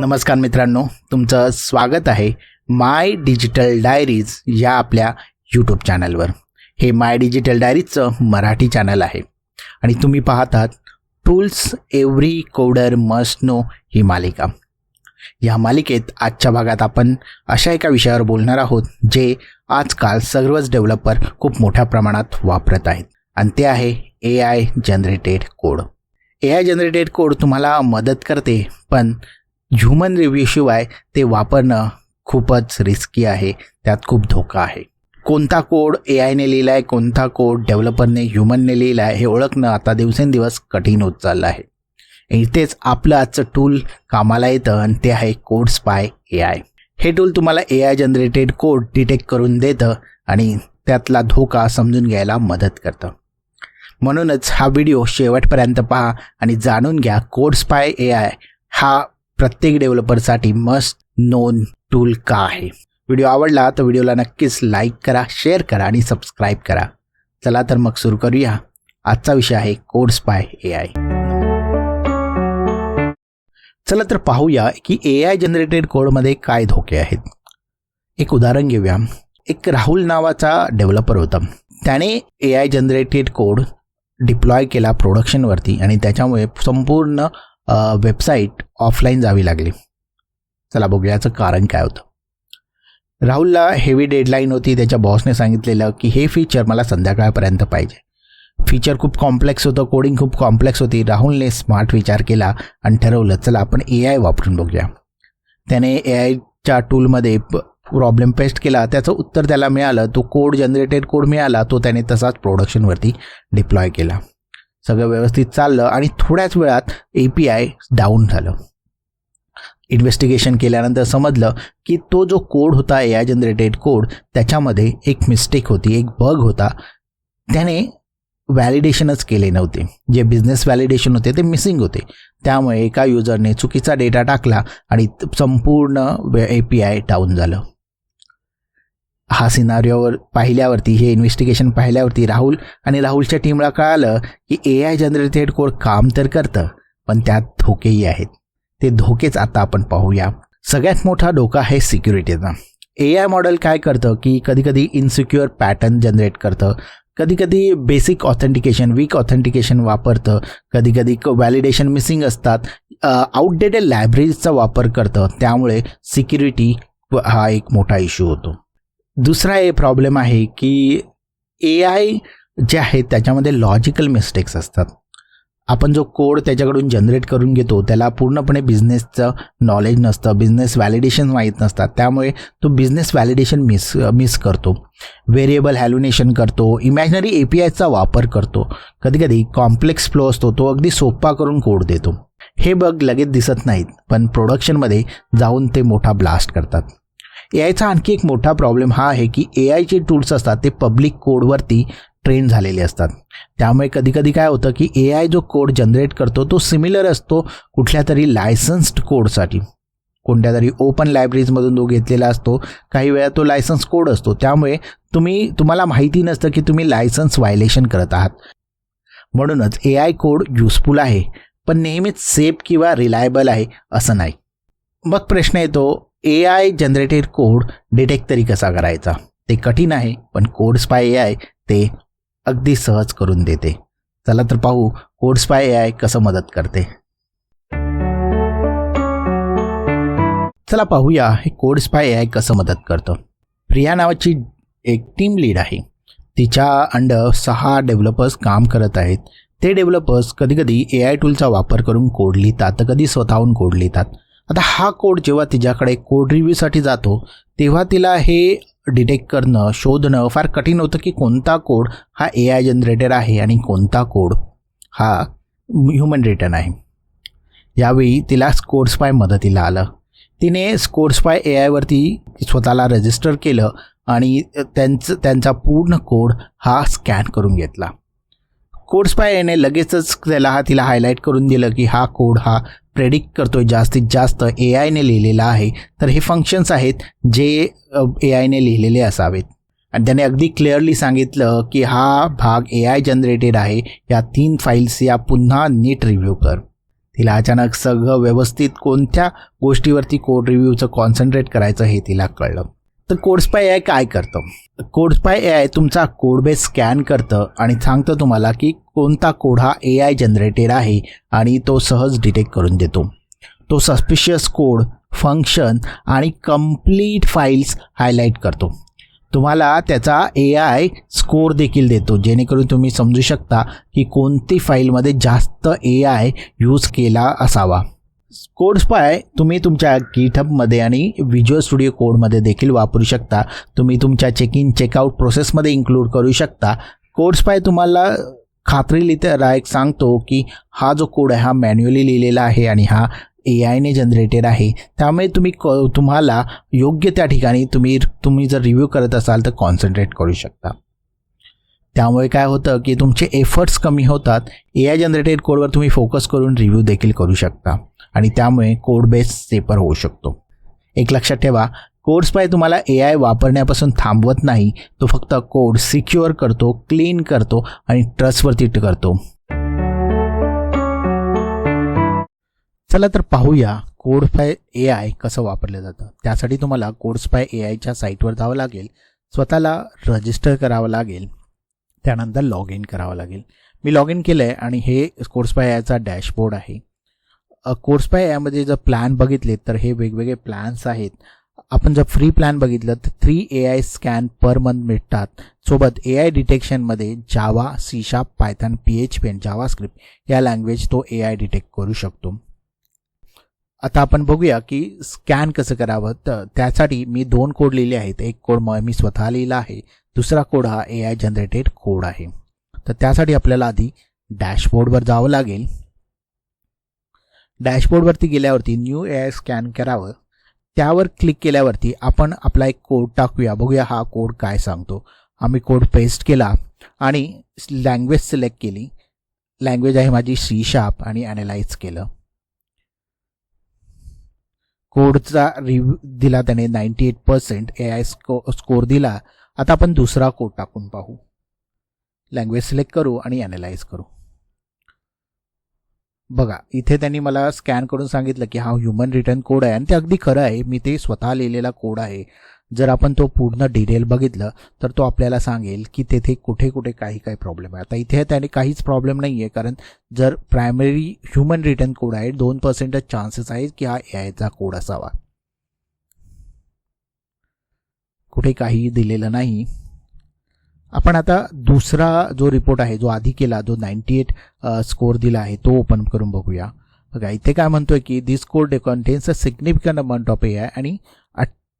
नमस्कार मित्रांनो, तुमचं स्वागत आहे माय डिजिटल डायरीज या आपल्या यूट्यूब चॅनलवर. हे माय डिजिटल डायरीजचं मराठी चॅनल आहे आणि तुम्ही पाहतात tools every coder must know ही मालिका. या मालिकेत आजच्या भागात आपण अशा एका विषयावर बोलणार आहोत जे आजकाल सर्वच डेव्हलपर खूप मोठ्या प्रमाणात वापरत आहेत आणि ते आहे AI generated code. AI generated code तुम्हाला मदत करते, पण ह्युमन रिव्ह्यूशिवाय ते वापरणं खूपच रिस्की आहे. त्यात खूप धोका आहे. कोणता कोड AIने लिहिला आहे, कोणता कोड डेव्हलपरने ह्युमनने लिहिला आहे हे ओळखणं आता दिवसेंदिवस कठीण होत चाललं आहे. इथेच आपलं आजचं टूल कामाला येतं आणि ते आहे कोड स्पाय AI. हे टूल तुम्हाला AI जनरेटेड कोड डिटेक्ट करून देतं आणि त्यातला धोका समजून घ्यायला मदत करतं. म्हणूनच हा व्हिडिओ शेवटपर्यंत पहा आणि जाणून घ्या कोड स्पाय AI हा प्रत्येक डेव्हलपरसाठी मस्ट नोन टूल का आहे. व्हिडिओ आवडला तर व्हिडिओला नक्कीच लाईक करा, शेअर करा आणि सबस्क्राईब करा. चला तर मग सुरू करूया. आजचा विषय आहे कोड स्पाय AI. चला तर पाहूया की AI जनरेटेड कोडमध्ये काय धोके आहेत. एक उदाहरण घेऊया. एक राहुल नावाचा डेव्हलपर होता. त्याने AI जनरेटेड कोड डिप्लॉय केला प्रोडक्शनवरती आणि त्याच्यामुळे संपूर्ण वेबसाईट ऑफलाईन जावी लागली. चला बघूया याचं कारण काय होतं. राहुलला हेवी डेडलाईन होती. त्याच्या बॉसने सांगितलेलं की हे फीचर मला संध्याकाळपर्यंत पाहिजे. फीचर खूप कॉम्प्लेक्स होतं, कोडिंग खूप कॉम्प्लेक्स होती. राहुलने स्मार्ट विचार केला आणि ठरवलं चला आपण AI वापरून बघूया. त्याने AIच्या टूलमध्ये प्रॉब्लेम पेस्ट केला. त्याचं उत्तर त्याला मिळालं. तो कोड जनरेटेड कोड मिळाला. तो त्याने तसाच प्रोडक्शनवरती डिप्लॉय केला. सगळं व्यवस्थित चाललं आणि थोड्याच वेळात API डाऊन झालं. इन्व्हेस्टिगेशन केल्यानंतर समजलं की तो जो कोड होता AI जनरेटेड कोड त्याच्यामध्ये एक मिस्टेक होती, एक बग होता. त्याने व्हॅलिडेशनच केले नव्हते. जे बिझनेस व्हॅलिडेशन होते ते मिसिंग होते. त्यामुळे एका युजरने चुकीचा डेटा टाकला आणि संपूर्ण API डाऊन झालं. हा सिनारिओवर पाहिल्यावरती, हे इन्व्हेस्टिगेशन पाहिल्यावरती राहुल आणि राहुलच्या टीमला कळालं की AI जनरेटेड कोड काम तर करतं, पण त्यात धोकेही आहेत. ते धोकेच आता आपण पाहूया. सगळ्यात मोठा धोका आहे सिक्युरिटीचा. AI मॉडेल काय करतं की कधीकधी इनसिक्युअर पॅटर्न जनरेट करतं, कधीकधी बेसिक ऑथेंटिकेशन, वीक ऑथेंटिकेशन वापरतं, कधीकधी व्हॅलिडेशन मिसिंग असतात, आउटडेटेड लायब्ररीजचा वापर करतं. त्यामुळे सिक्युरिटी हा एक मोठा इश्यू होतो. दुसरा एक प्रॉब्लेम आहे की AI जे आहे त्याच्यामध्ये लॉजिकल मिस्टेक्स असतात. आपण जो कोड त्याच्याकडून जनरेट करून घेतो त्याला पूर्णपणे बिझनेसचं नॉलेज नसतं, बिझनेस व्हॅलिडेशन माहीत नसतात. त्यामुळे तो बिझनेस व्हॅलिडेशन मिस करतो, व्हेरिएबल हॅल्युनेशन करतो, इमॅजिनरी APIचा वापर करतो. कधीकधी कॉम्प्लेक्स फ्लो असतो तो अगदी सोपा करून कोड देतो. हे बग लगेच दिसत नाहीत, पण प्रोडक्शनमध्ये जाऊन ते मोठा ब्लास्ट करतात. AIचा आणखी एक मोठा प्रॉब्लेम हा आहे की AIचे टूल्स असतात ते पब्लिक कोडवरती ट्रेन झालेले असतात. त्यामुळे कधीकधी काय होतं की AI जो कोड जनरेट करतो तो सिमिलर असतो कुठल्या तरी लायसन्स्ड कोडसाठी. कोणत्या तरी ओपन लायब्ररीजमधून तो घेतलेला असतो. काही वेळा तो लायसन्स कोड असतो. त्यामुळे तुम्हाला माहिती नसतं की तुम्ही लायसन्स व्हायलेशन करत आहात. म्हणूनच AI कोड युजफुल आहे, पण नेहमीच सेफ किंवा रिलायबल आहे असं नाही. मग प्रश्न येतो AI जनरेटेड कोड डिटेक्ट तरी कसा करायचा. ते कठीण आहे, पण कोड स्पाय AI ते अगदी सहज करून देते. चला तर पाहू कोड स्पाय AI कसं मदत करते. चला पाहूया हे कोड स्पाय AI कसं मदत करतं. प्रिया नावाची एक टीम लीड आहे. तिच्या अंडर 6 डेव्हलपर्स काम करत आहेत. ते डेव्हलपर्स कधीकधी AI टूलचा वापर करून कोड लिहितात, तर कधी स्वतःहून कोड लिहितात. आता हा कोड जेव्हा तिच्याकडे कोड रिव्ह्यूसाठी जातो तेव्हा तिला हे डिटेक्ट करणं, शोधणं फार कठीण होतं की कोणता कोड हा AI जनरेटेड आहे आणि कोणता कोड हा ह्युमन रिटन आहे. यावेळी तिला कोड स्पाय मदतीला आलं. तिने कोड स्पाय AIवरती स्वतःला रजिस्टर केलं आणि त्यांचा पूर्ण कोड हा स्कॅन करून घेतला. कोड स्पाय याने लगेचच तिला हायलाईट करून दिलं की हा कोड हा प्रेडिक्ट करतोय जास्तीत जास्त AIने लिहिलेला आहे, तर हे फंक्शन्स आहेत जे AIने लिहिलेले असावेत. आणि त्याने अगदी क्लिअरली सांगितलं की हा भाग AI जनरेटेड आहे. या 3 फाईल्स या पुन्हा नीट रिव्ह्यू कर. तिला अचानक सगळं व्यवस्थित कोणत्या गोष्टीवरती कोड रिव्ह्यूचं कॉन्सन्ट्रेट करायचं हे तिला कळलं. तर कोडस्पाय AI काय करतं? कोडस्पाय AI तुमचा कोडबेस स्कॅन करतं आणि सांगतं तुम्हाला की कोणता कोड हा AI जनरेटेड आहे आणि तो सहज डिटेक्ट करून देतो. तो सस्पिशियस कोड, फंक्शन आणि कंप्लीट फाईल्स हायलाईट करतो. तुम्हाला त्याचा AI स्कोर देखील देतो, जेणेकरून तुम्ही समजू शकता की कोणती फाईलमध्ये जास्त AI यूज केला असावा. कोडस्पाय तुम्ही तुमच्या गिटहबमध्ये आणि व्हिज्युअल स्टुडिओ कोडमध्ये देखील वापरू शकता. तुम्ही तुमच्या चेक इन चेकआउट प्रोसेसमध्ये इन्क्लूड करू शकता. कोडस्पाय तुम्हाला खात्रीलायक सांगतो की हा जो कोड आहे हा मॅन्युअली लिहिलेला आहे आणि हा AIने जनरेटेड आहे. त्यामुळे तुम्हाला योग्य त्या ठिकाणी तुम्ही जर रिव्ह्यू करत असाल तर कॉन्सन्ट्रेट करू शकता. त्यामुळे काय होतं की तुमचे एफर्ट्स कमी होतात. AI जनरेटेड कोडवर तुम्ही फोकस करून रिव्ह्यू देखील करू शकता आणि त्यामुळे कोड बेस सेपर होऊ शकतो. एक लक्षात ठेवा, कोडस्पाय तुम्हाला AI वापरण्यापासून थांबवत नाही. तो फक्त कोड सिक्युअर करतो, क्लीन करतो आणि ट्रस्टवरती करतो. चला तर पाहूया कोडस्पाय AI कसं वापरलं जातं. त्यासाठी तुम्हाला कोडस्पाय AIच्या साईटवर जावं लागेल, स्वतःला रजिस्टर करावं लागेल, त्यानंतर लॉग इन करावं लागेल. मी लॉग इन केलं आहे आणि हे कोडस्पाय AIचा डॅशबोर्ड आहे. कोडस्पाय AIमध्ये जर प्लॅन बघितले तर हे वेगवेगळे प्लॅन्स आहेत. आपण जर फ्री प्लॅन बघितलं तर 3 AI स्कॅन पर मंथ मिळतात. सोबत AI डिटेक्शनमध्ये जावा, C#, पायथन, PHP आणि जावास्क्रिप्ट या लँग्वेज तो AI डिटेक्ट करू शकतो. आता आपण बघूया की स्कॅन कसं करावं. तर त्यासाठी मी 2 कोड लिहिले आहेत. एक कोड मी स्वतः लिहिला आहे, दुसरा कोड हा AI जनरेटेड कोड आहे. तर त्यासाठी आपल्याला आधी डॅशबोर्डवर जावं लागेल. डॅशबोर्डवरती गेल्यावरती न्यू AI स्कॅन करावं. त्यावर क्लिक केल्यावरती आपण आपला एक कोड टाकूया, बघूया हा कोड काय सांगतो. आम्ही कोड पेस्ट केला आणि लँग्वेज सिलेक्ट केली. लँग्वेज आहे माझी C# आणि ॲनालाइज केलं. कोडचा रिव्ह्यू दिला त्याने 98% AI स्कोर दिला. आता आपण दुसरा कोड टाकून पाहू. लँग्वेज सिलेक्ट करू आणि ॲनालाइज करू. बघा, इथे त्यांनी मला स्कॅन करून सांगितलं की हा ह्युमन रिटर्न कोड आहे आणि ते अगदी खरं आहे. मी ते स्वतः लिहिलेला कोड आहे. जर आपण तो पूर्ण डिटेल बघितलं तर तो आपल्याला सांगेल की तेथे कुठे कुठे काही प्रॉब्लेम आहे. आता इथे त्याने काहीच प्रॉब्लेम नाही आहे, कारण जर प्रायमरी ह्युमन रिटर्न कोड आहे 2% चान्सेस आहेत की हा AIचा कोड असावा. कुठे काही दिलेलं नाही. आपण आता दुसरा जो रिपोर्ट आहे, जो आधी केला, जो 98 स्कोर दिला आहे, तो ओपन करून बघूया. बघा, इथे काय म्हणतोय की this code contains a significant amount of AI आणि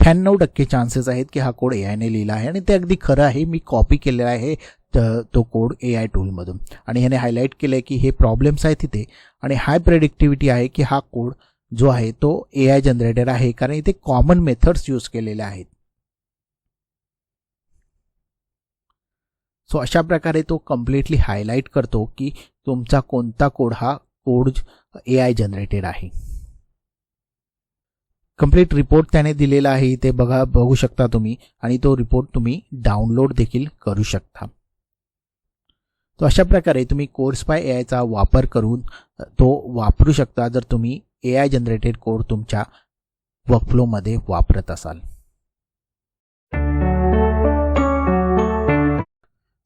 98% चान्सेस आहेत की हा कोड AIने लिहिला आहे आणि ते अगदी खरं आहे. मी कॉपी केलेला आहे तो कोड AI टूलमधून आणि ह्याने हायलाईट केलं आहे की हे प्रॉब्लेम्स आहेत तिथे आणि हाय प्रेडिक्टिव्हिटी आहे की हा कोड जो आहे तो AI जनरेटेड आहे, कारण इथे कॉमन मेथड्स यूज केलेले आहेत. सो अशा प्रकारे तो कम्प्लिटली हायलाईट करतो की तुमचा कोणता कोड हा कोड AI जनरेटेड आहे. कंप्लीट रिपोर्ट त्याने दिलेला आहे, ते बघू शकता तुम्ही आणि तो रिपोर्ट तुम्ही डाउनलोड देखील करू शकता. तो अशा प्रकारे तुम्ही कोडस्पाय AIचा वापर करून तो वापरू शकता जर तुम्ही AI जनरेटेड कोड तुमच्या वर्कफ्लोमध्ये वापरत असाल.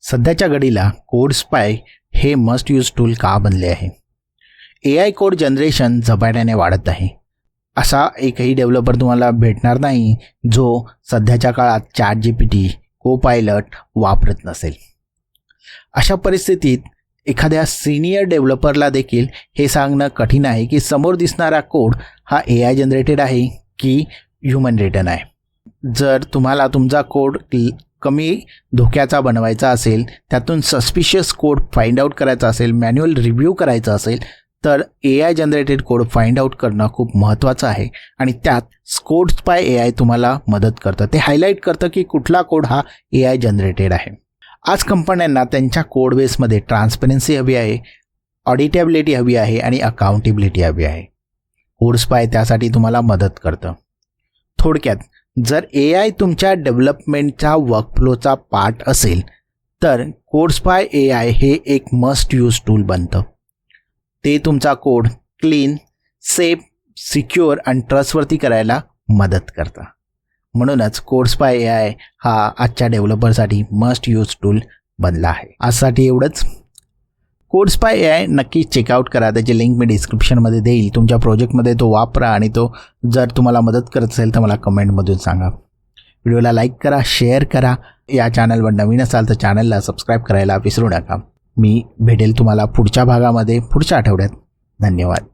सध्याच्या घडीला कोडस्पाय हे मस्ट यूज टूल का बनले आहे? AI कोड जनरेशन झपाट्याने वाढत आहे. असा एकही डेव्हलपर तुम्हाला भेटणार नाही जो सध्याच्या काळात ChatGPT, कोपायलट वापरत नसेल. अशा परिस्थितीत एखाद्या सिनियर डेव्हलपरला देखील हे सांगणं कठीण आहे की समोर दिसणारा कोड हा AI जनरेटेड आहे की ह्युमन रिटन आहे. जर तुम्हाला तुमचा कोड कमी धोक्याचा बनवायचा असेल, त्यातून सस्पिशियस कोड फाइंड आउट करायचा असेल, मॅन्युअल रिव्ह्यू करायचा असेल, तर AI generated code find out करणं खूप महत्त्वाचं आहे आणि त्यात कोडस्पाय AI तुम्हाला मदत करतं. ते हायलाईट करतं की कुठला कोड हा AI जनरेटेड आहे. आज कंपन्यांना त्यांच्या कोड बेसमध्ये ट्रान्सपरन्सी हवी आहे, ऑडिटेबिलिटी हवी आहे आणि अकाउंटेबिलिटी हवी आहे. कोडस्पाय त्यासाठी तुम्हाला मदत करतं. थोडक्यात, जर AI तुमच्या डेव्हलपमेंटच्या वर्कफ्लोचा पार्ट असेल तर कोडस्पाय AI हे एक मस्ट यूज टूल बनतं. ते तुमचा कोड क्लीन, सेफ, सिक्युअर आणि ट्रस्टवर्थी करायला मदत करतं. म्हणूनच कोडस्पाय AI हा आजच्या डेव्हलपरसाठी मस्ट यूज टूल बनला आहे. आजसाठी एवढंच. कोडस्पाय AI नक्की चेकआउट करा. त्याची लिंक मी डिस्क्रिप्शनमध्ये देईल. तुमच्या प्रोजेक्टमध्ये तो वापरा आणि तो जर तुम्हाला मदत करत असेल तर मला कमेंटमधून सांगा. व्हिडिओला लाईक करा, शेअर करा. या चॅनलवर नवीन असाल तर चॅनलला सबस्क्राईब करायला विसरू नका. मी भेटेल तुम्हाला पुढच्या भागामध्ये पुढच्या आठवड्यात. धन्यवाद.